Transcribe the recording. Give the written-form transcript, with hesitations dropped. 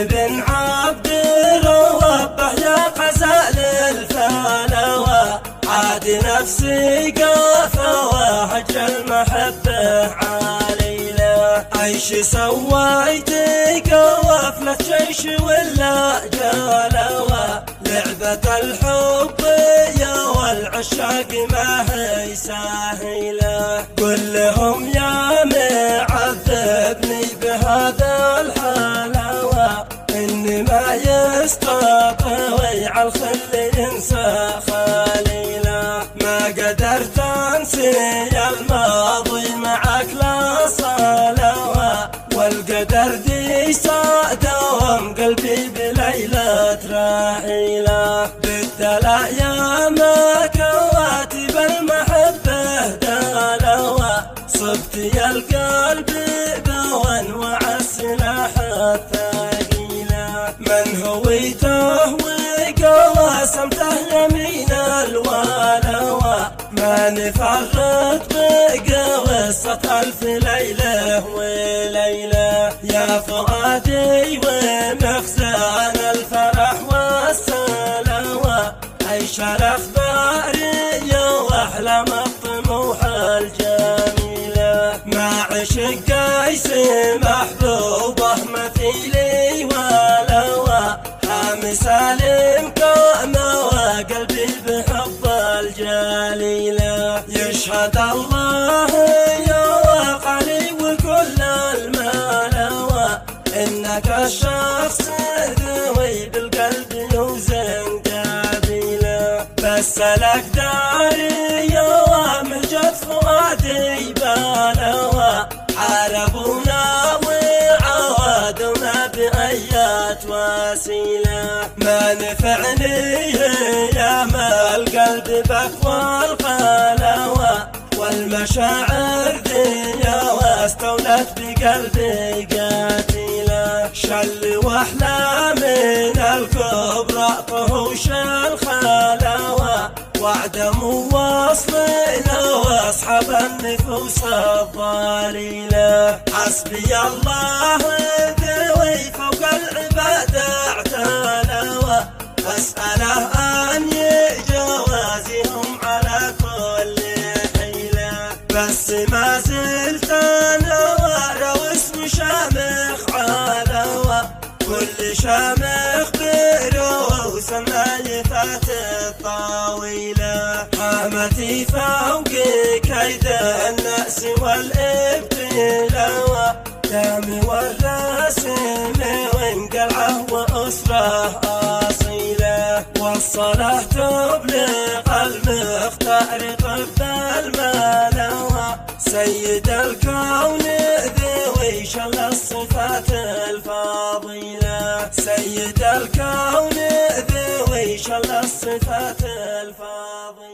بن عبد ربه يا غزال الفلوى، عاد نفسي قافة وهجر المحبة عليله. ايش سويتك وفلة جيش ولا جلوى، لعبة الحب يا والعشاق ما هي سهلة. قل لهم يا معذبني بهذا الحلاوة، إني ما يستطيع الخل ينسى خليله. ما قدرت انسي الماضي معك لا صلوة، والقدر دي دوم قلبي بليلة رحيله. بالدلع يا ما كواتب المحبة دلوة، صبت يا القلب بون وعالسلاح الثقيله. من هويته وقواسمته يمين الولوى، ما نفرط بقصة ألف ليلة وليلة. يا فؤادي ومخزن الفرح والسلوى، عيش الأخبارية وأحلام الطموح الجميلة. ما عشق قيس محبوبه مثيلي ولوى، حامي سالم قامه وقلبي بحب الجليلة. يشهد الله يا وقلي وكل الملوى، إنك الشخص ذوي بالقلب يوزن قبيله. بس الأقدار ومجد فؤادي بلوى، حاربونا وعادونا بأيات وسيلة. ما نفعني يا ما القلب بك والخلوى، والمشاعر دي واستولت بقلبي قاتلة. شل واحلى من الكبرى طهوش الخلوى، وعدم ووصلنا واصحاب النفوس الضليلة. حسبي الله ذوي فوق العباد اعتلوى، واسأله ان يجوازهم على كل حيلة. بس ما زلت انا واسم شامخ علوى، كل شامخ بروس النايفات الطويلة. حامتي فوق كيد النأس والابتلاوى، دامي والرسم وانقلعه وأسره أصيلة. والصلاة تبلغ المختار طب الملوى، سيد الكون ذوي شل الصفات الفاضلة. سيد الكون ذوي شل الصفات الفاضلة.